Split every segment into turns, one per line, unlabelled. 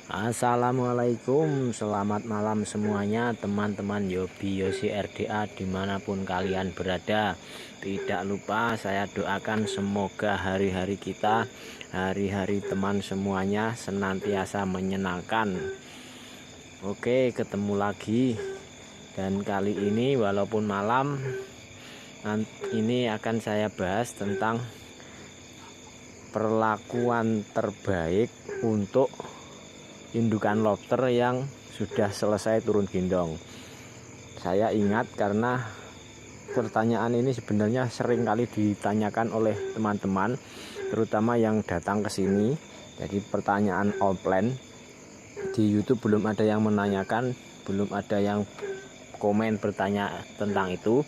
Assalamualaikum, selamat malam semuanya teman-teman Yobi Yosi RDA dimanapun kalian berada. Tidak lupa saya doakan semoga hari-hari kita, hari-hari teman semuanya senantiasa menyenangkan. Oke, ketemu lagi. Dan kali ini walaupun malam, ini akan saya bahas tentang perlakuan terbaik untuk indukan lobster yang sudah selesai turun gendong. Saya ingat karena pertanyaan ini sebenarnya sering kali ditanyakan oleh teman-teman, terutama yang datang ke sini. Jadi pertanyaan offline di YouTube belum ada yang menanyakan, belum ada yang komen bertanya tentang itu.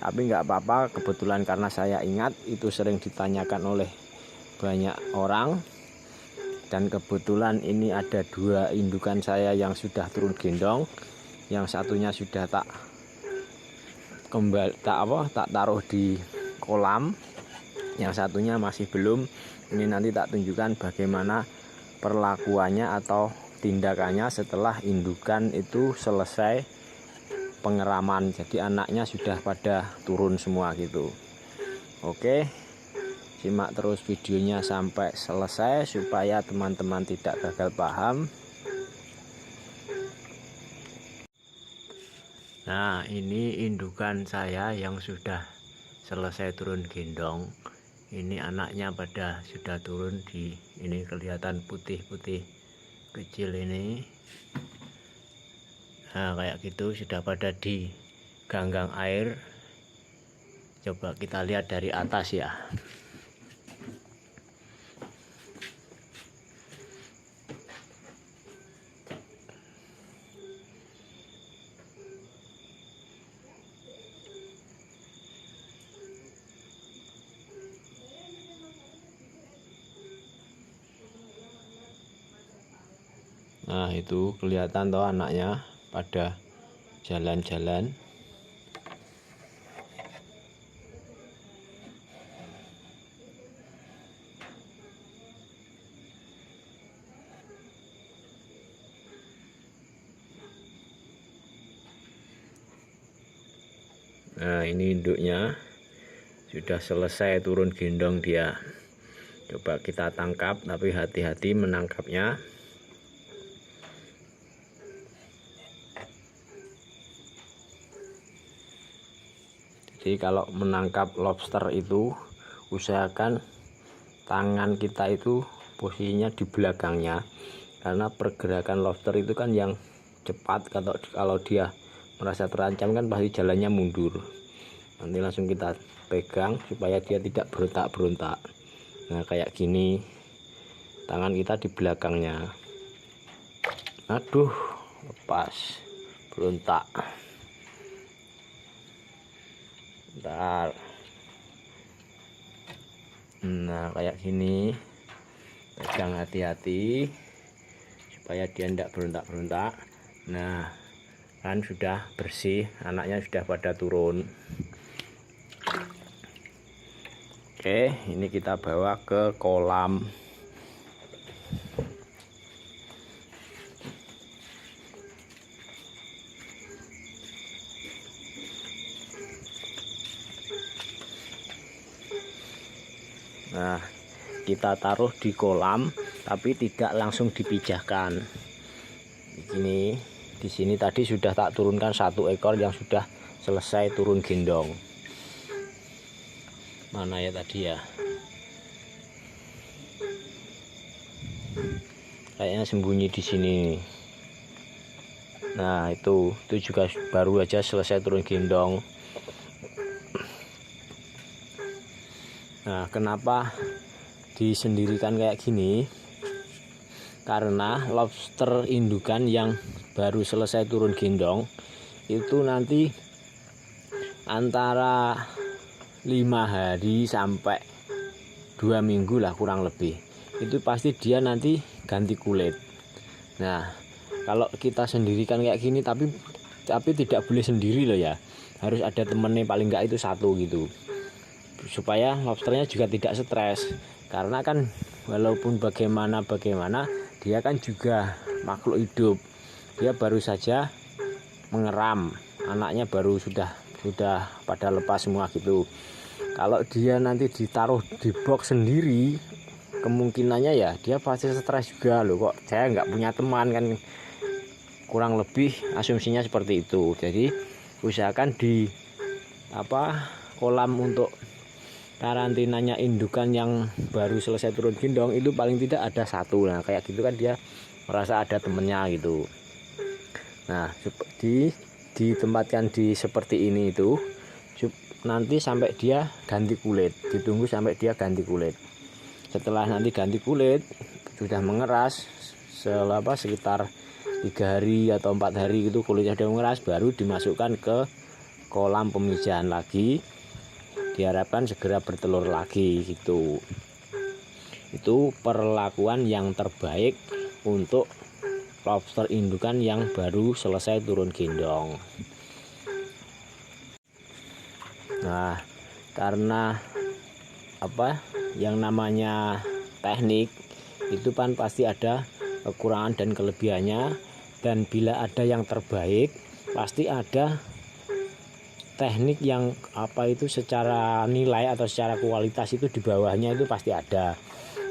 Tapi nggak apa-apa, kebetulan karena saya ingat itu sering ditanyakan oleh banyak orang. Dan kebetulan ini ada dua indukan saya yang sudah turun gendong. Yang satunya sudah tak taruh di kolam. Yang satunya masih belum. Ini nanti tak tunjukkan bagaimana perlakuannya atau tindakannya setelah indukan itu selesai pengeraman. Jadi anaknya sudah pada turun semua gitu. Oke. Simak terus videonya sampai selesai supaya teman-teman tidak gagal paham. Nah, ini indukan saya yang sudah selesai turun gendong. Ini anaknya pada sudah turun di ini, kelihatan putih-putih kecil ini. Nah, kayak gitu sudah pada di ganggang air. Coba kita lihat dari atas ya. Nah, itu kelihatan toh anaknya pada jalan-jalan. Nah, ini induknya sudah selesai turun gendong dia. Coba kita tangkap, tapi hati-hati menangkapnya. Jadi kalau menangkap lobster itu usahakan tangan kita itu posisinya di belakangnya, karena pergerakan lobster itu kan yang cepat. Kalau dia merasa terancam kan pasti jalannya mundur. Nanti langsung kita pegang supaya dia tidak berontak-berontak. Nah, kayak gini, tangan kita di belakangnya. Aduh, lepas, berontak. Bentar. Nah, kayak gini, pegang hati-hati supaya dia tidak berontak-berontak. Nah, kan sudah bersih, anaknya sudah pada turun. Oke, ini kita bawa ke kolam. Nah, kita taruh di kolam, tapi tidak langsung dipijahkan. Ini di sini tadi sudah tak turunkan satu ekor yang sudah selesai turun gendong. Mana ya tadi ya? Kayaknya sembunyi di sini. Nah, itu juga baru aja selesai turun gendong. Nah, kenapa disendirikan kayak gini? Karena lobster indukan yang baru selesai turun gendong itu nanti antara 5 hari sampai 2 minggu lah kurang lebih. Itu pasti dia nanti ganti kulit. Nah, kalau kita sendirikan kayak gini tapi tidak boleh sendiri loh ya. Harus ada temennya, paling enggak itu satu gitu. Supaya lobsternya juga tidak stres, karena kan walaupun bagaimana dia kan juga makhluk hidup, dia baru saja mengeram, anaknya baru sudah pada lepas semua gitu. Kalau dia nanti ditaruh di box sendiri, kemungkinannya ya dia pasti stres juga loh, kok saya nggak punya teman kan, kurang lebih asumsinya seperti itu. Jadi usahakan di kolam untuk karantinanya indukan yang baru selesai turun gendong itu paling tidak ada satu. Nah kayak gitu kan dia merasa ada temennya gitu. Nah ditempatkan di seperti ini itu nanti sampai dia ganti kulit, ditunggu sampai dia ganti kulit. Setelah nanti ganti kulit sudah mengeras sekitar 3 hari atau 4 hari gitu, kulitnya sudah mengeras, baru dimasukkan ke kolam pemijahan lagi, diharapkan segera bertelur lagi gitu. Itu perlakuan yang terbaik untuk lobster indukan yang baru selesai turun gendong. Nah karena yang namanya teknik itu kan pasti ada kekurangan dan kelebihannya, dan bila ada yang terbaik pasti ada teknik yang secara nilai atau secara kualitas itu di bawahnya itu pasti ada.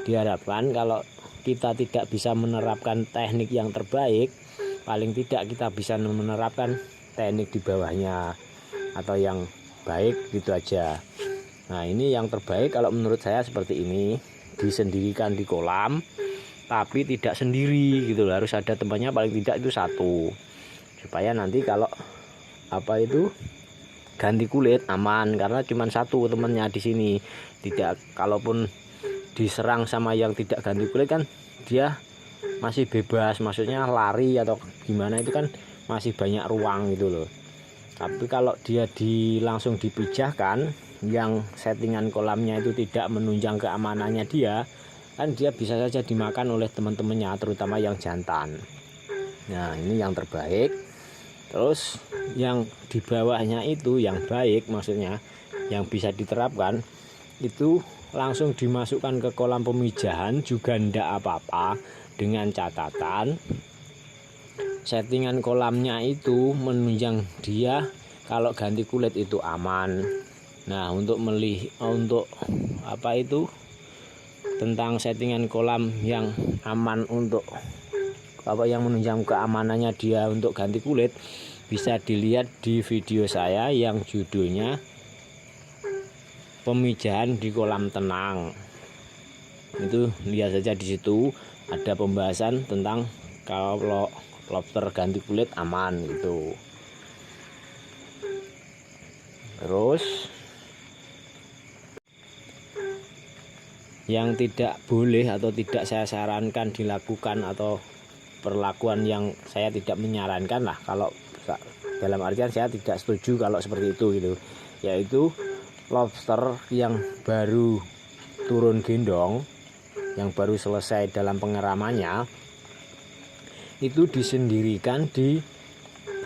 Diharapkan kalau kita tidak bisa menerapkan teknik yang terbaik, paling tidak kita bisa menerapkan teknik di bawahnya atau yang baik gitu aja. Nah ini yang terbaik kalau menurut saya seperti ini, disendirikan di kolam tapi tidak sendiri gitu, harus ada temannya paling tidak itu satu, supaya nanti kalau ganti kulit aman, karena cuma satu temennya di sini. Tidak, kalaupun diserang sama yang tidak ganti kulit kan dia masih bebas, maksudnya lari atau gimana itu kan masih banyak ruang gitu loh. Tapi kalau dia langsung dipijahkan, yang settingan kolamnya itu tidak menunjang keamanannya dia, kan dia bisa saja dimakan oleh teman-temannya, terutama yang jantan. Nah ini yang terbaik. Terus yang di bawahnya itu yang baik, maksudnya yang bisa diterapkan itu langsung dimasukkan ke kolam pemijahan juga ndak apa-apa, dengan catatan settingan kolamnya itu menunjang dia kalau ganti kulit itu aman. Nah untuk tentang settingan kolam yang aman untuk yang menunjang keamanannya dia untuk ganti kulit, bisa dilihat di video saya yang judulnya pemijahan di kolam tenang. Itu lihat saja, di situ ada pembahasan tentang kalau lobster ganti kulit aman gitu. Terus yang tidak boleh atau tidak saya sarankan dilakukan, atau perlakuan yang saya tidak menyarankan lah, kalau dalam artian saya tidak setuju kalau seperti itu gitu, yaitu lobster yang baru turun gendong, yang baru selesai dalam pengeramannya, itu disendirikan di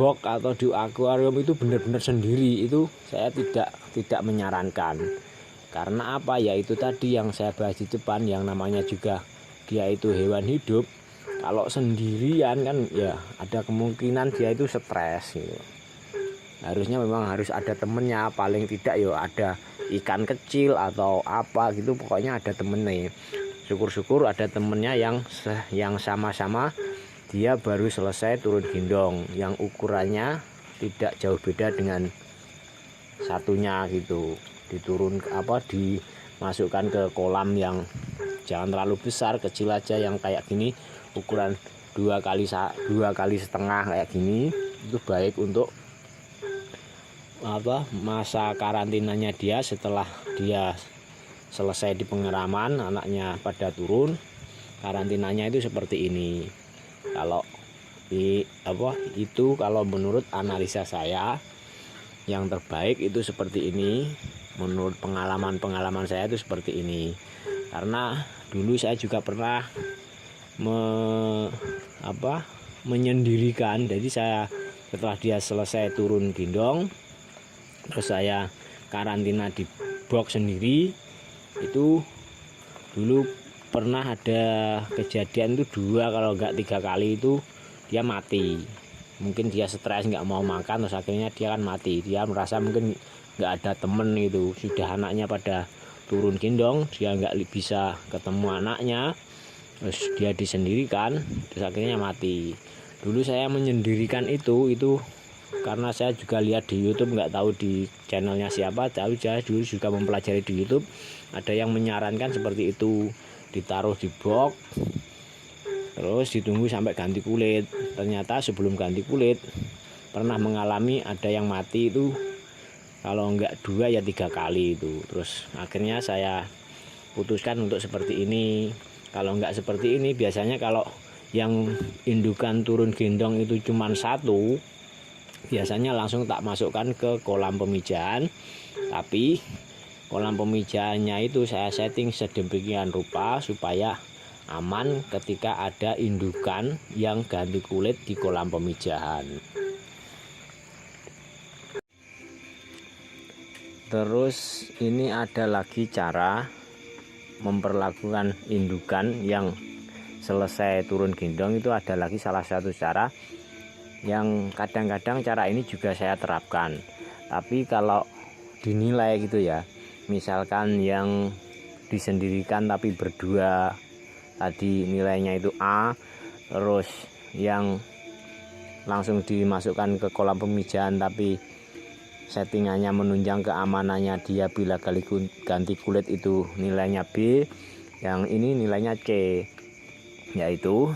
box atau di akuarium, itu benar-benar sendiri. Itu saya tidak menyarankan. Karena apa? Yaitu tadi yang saya bahas di depan, yang namanya juga dia itu hewan hidup. Kalau sendirian kan ya ada kemungkinan dia itu stres gitu. Harusnya memang harus ada temennya, paling tidak ya ada ikan kecil atau apa gitu, pokoknya ada temennya. Syukur-syukur ada temennya yang sama-sama dia baru selesai turun gendong, yang ukurannya tidak jauh beda dengan satunya gitu. Dimasukkan ke kolam yang jangan terlalu besar, kecil aja, yang kayak gini ukuran 2 kali setengah kayak gini, itu baik untuk masa karantinanya dia. Setelah dia selesai di pengeraman, anaknya pada turun, karantinanya itu seperti ini. Kalau kalau menurut analisa saya yang terbaik itu seperti ini. Menurut pengalaman saya itu seperti ini. Karena dulu saya juga pernah menyendirikan. Jadi saya setelah dia selesai turun gendong, terus saya karantina di box sendiri. Itu dulu pernah ada kejadian itu 2 kalau enggak 3 kali itu dia mati. Mungkin dia stres nggak mau makan, terus akhirnya dia kan mati. Dia merasa mungkin nggak ada temen gitu, sudah anaknya pada turun gendong, dia nggak bisa ketemu anaknya, terus dia disendirikan, terus akhirnya mati. Dulu saya menyendirikan itu karena saya juga lihat di YouTube, nggak tahu di channelnya siapa, tapi saya dulu juga mempelajari di YouTube, ada yang menyarankan seperti itu, ditaruh di box terus ditunggu sampai ganti kulit. Ternyata sebelum ganti kulit pernah mengalami ada yang mati itu, kalau enggak 2 ya 3 kali itu. Terus akhirnya saya putuskan untuk seperti ini. Kalau enggak seperti ini, biasanya kalau yang indukan turun gendong itu cuma 1, biasanya langsung tak masukkan ke kolam pemijahan. Tapi kolam pemijahannya itu saya setting sedemikian rupa supaya aman ketika ada indukan yang ganti kulit di kolam pemijahan. Terus ini ada lagi cara memperlakukan indukan yang selesai turun gendong, itu ada lagi salah satu cara yang kadang-kadang cara ini juga saya terapkan. Tapi kalau dinilai gitu ya, misalkan yang disendirikan tapi berdua tadi nilainya itu A, terus yang langsung dimasukkan ke kolam pemijahan tapi settingannya menunjang keamanannya dia bila kali ganti kulit itu nilainya B, yang ini nilainya C, yaitu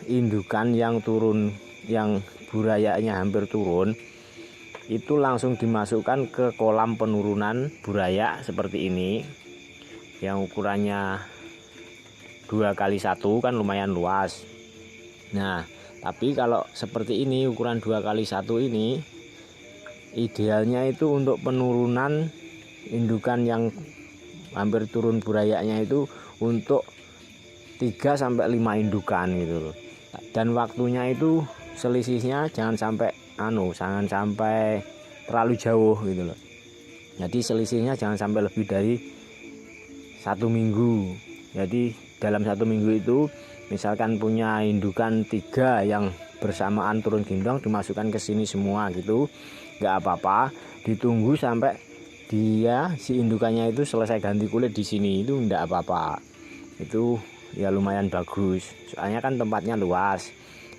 indukan yang turun, yang burayanya hampir turun, itu langsung dimasukkan ke kolam penurunan buraya seperti ini, yang ukurannya 2x1 kan lumayan luas. Nah, tapi kalau seperti ini ukuran 2x1 ini idealnya itu untuk penurunan indukan yang hampir turun burayanya itu untuk 3-5 indukan gitu loh. Dan waktunya itu selisihnya jangan sampai terlalu jauh gitu loh. Jadi selisihnya jangan sampai lebih dari 1 minggu. Jadi dalam 1 minggu itu misalkan punya indukan 3 yang bersamaan turun gendong, dimasukkan ke sini semua gitu, nggak apa-apa, ditunggu sampai si indukannya itu selesai ganti kulit di sini, itu nggak apa-apa. Itu ya lumayan bagus, soalnya kan tempatnya luas,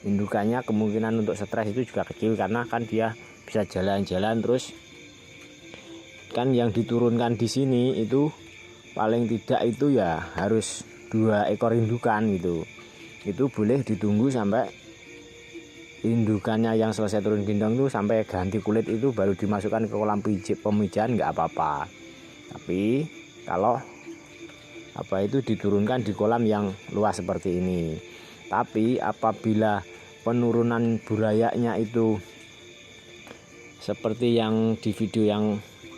indukannya kemungkinan untuk stres itu juga kecil karena kan dia bisa jalan-jalan. Terus kan yang diturunkan di sini itu paling tidak itu ya harus 2 ekor indukan gitu. Itu boleh ditunggu sampai indukannya yang selesai turun gendong itu sampai ganti kulit, itu baru dimasukkan ke kolam pemijahan, nggak apa-apa. Tapi kalau itu diturunkan di kolam yang luas seperti ini. Tapi apabila penurunan burayanya itu seperti yang di video yang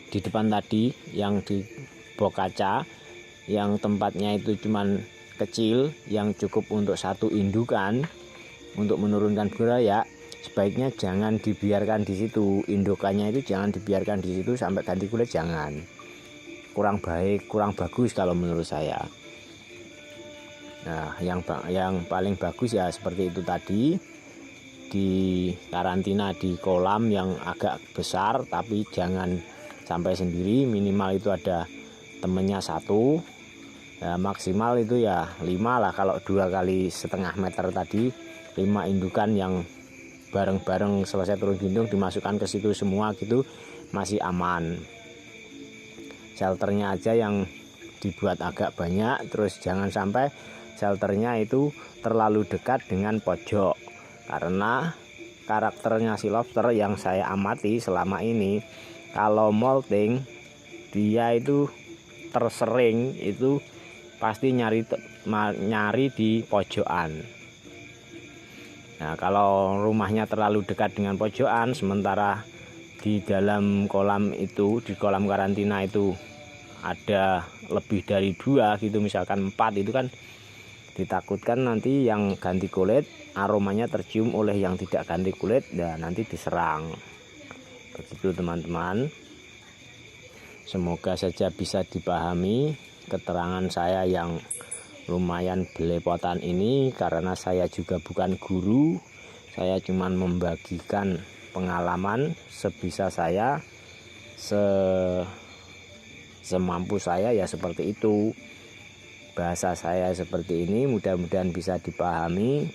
di depan tadi, yang di box kaca, yang tempatnya itu cuman kecil, yang cukup untuk 1 indukan untuk menurunkan buraya, sebaiknya jangan dibiarkan di situ. Indukannya itu jangan dibiarkan di situ sampai ganti kulit, jangan. Kurang baik, kurang bagus kalau menurut saya. Nah, yang paling bagus ya seperti itu tadi, di karantina di kolam yang agak besar, tapi jangan sampai sendiri, minimal itu ada temennya 1. Nah, maksimal itu ya 5 lah, kalau 2,5 meter tadi, 5 indukan yang bareng-bareng selesai turun gendong dimasukkan ke situ semua gitu, masih aman. Shelternya aja yang dibuat agak banyak, terus jangan sampai shelternya itu terlalu dekat dengan pojok, karena karakternya si lobster yang saya amati selama ini, kalau molting dia itu tersering itu pasti nyari di pojokan. Nah, kalau rumahnya terlalu dekat dengan pojokan, sementara di dalam kolam itu, di kolam karantina itu ada lebih dari 2 gitu, misalkan 4, itu kan ditakutkan nanti yang ganti kulit aromanya tercium oleh yang tidak ganti kulit, dan nanti diserang. Begitu teman-teman, semoga saja bisa dipahami. keterangan saya yang lumayan belepotan ini, karena saya juga bukan guru, saya cuma membagikan pengalaman sebisa saya, semampu saya ya seperti itu. Bahasa saya seperti ini, mudah-mudahan bisa dipahami.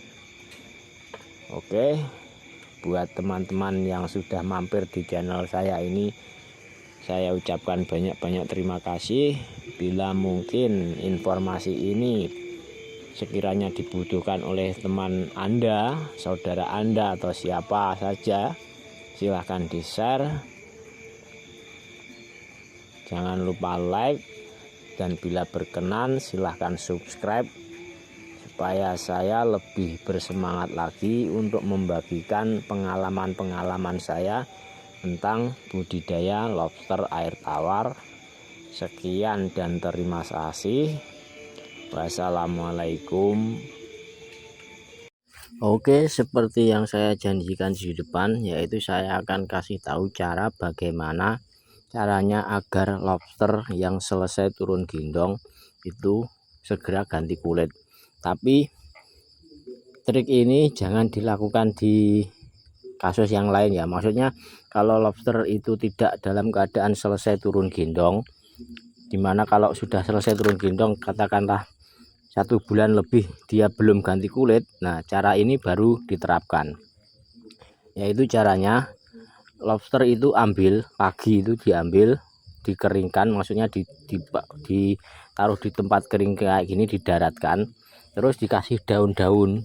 Oke, buat teman-teman yang sudah mampir di channel saya ini, saya ucapkan banyak-banyak terima kasih. Bila mungkin informasi ini sekiranya dibutuhkan oleh teman Anda, saudara Anda, atau siapa saja, silahkan di-share. Jangan lupa like, dan bila berkenan silahkan subscribe, supaya saya lebih bersemangat lagi untuk membagikan pengalaman-pengalaman saya tentang budidaya lobster air tawar. Sekian dan terima kasih. Wassalamualaikum. Oke, seperti yang saya janjikan di depan, yaitu saya akan kasih tahu cara bagaimana caranya agar lobster yang selesai turun gendong itu segera ganti kulit. Tapi trik ini jangan dilakukan di kasus yang lain ya. Maksudnya kalau lobster itu tidak dalam keadaan selesai turun gendong, dimana kalau sudah selesai turun gendong, katakanlah 1 bulan lebih dia belum ganti kulit, nah cara ini baru diterapkan. Yaitu caranya lobster itu ambil pagi, itu diambil, dikeringkan, maksudnya ditaruh di tempat kering kayak gini, didaratkan, terus dikasih daun-daun,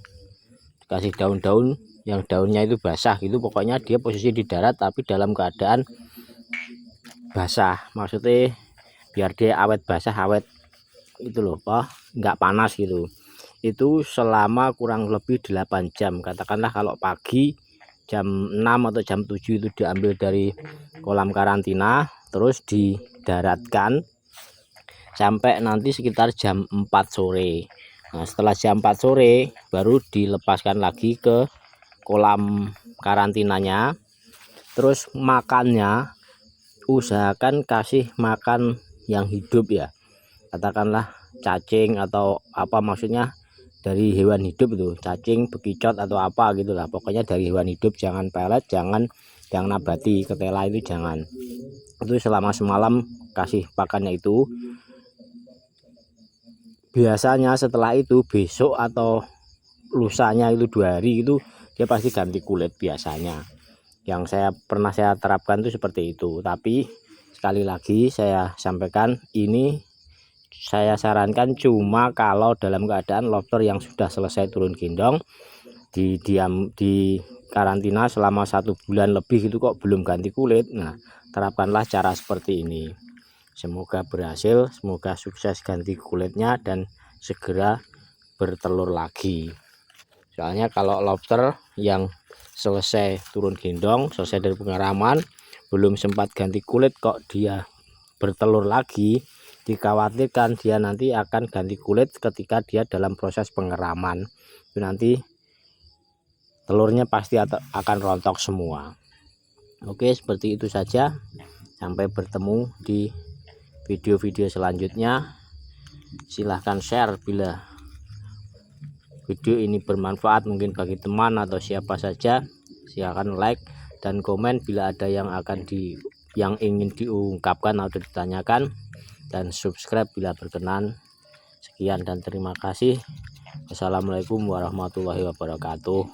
yang daunnya itu basah gitu. Pokoknya dia posisi di darat tapi dalam keadaan basah, maksudnya biar dia awet basah, awet itu loh, nggak panas gitu. Itu selama kurang lebih 8 jam. Katakanlah kalau pagi jam 6 atau jam 7 itu diambil dari kolam karantina, terus didaratkan sampai nanti sekitar jam 4 sore. Nah, setelah jam 4 sore baru dilepaskan lagi ke kolam karantinanya. Terus makannya usahakan kasih makan yang hidup ya, katakanlah cacing atau apa, maksudnya dari hewan hidup itu, cacing, bekicot atau apa gitulah, pokoknya dari hewan hidup. Jangan pelet, jangan yang nabati, ketela itu jangan. Itu selama semalam kasih pakannya itu. Biasanya setelah itu besok atau lusanya itu 2 hari itu dia pasti ganti kulit biasanya. Yang pernah saya terapkan itu seperti itu. Tapi sekali lagi saya sampaikan, ini saya sarankan cuma kalau dalam keadaan lobster yang sudah selesai turun gendong, di karantina selama 1 bulan lebih itu kok belum ganti kulit. Nah, terapkanlah cara seperti ini. Semoga berhasil, semoga sukses ganti kulitnya dan segera bertelur lagi. Soalnya kalau lobster yang selesai turun gendong, selesai dari pengeraman, belum sempat ganti kulit kok dia bertelur lagi, dikhawatirkan dia nanti akan ganti kulit ketika dia dalam proses pengeraman. Itu nanti telurnya pasti akan rontok semua. Oke, seperti itu saja. Sampai bertemu di video-video selanjutnya. Silahkan share bila video ini bermanfaat mungkin bagi teman atau siapa saja. Silahkan like dan komen bila ada yang ingin diungkapkan atau ditanyakan, dan subscribe bila berkenan. Sekian dan terima kasih. Wassalamualaikum warahmatullahi wabarakatuh.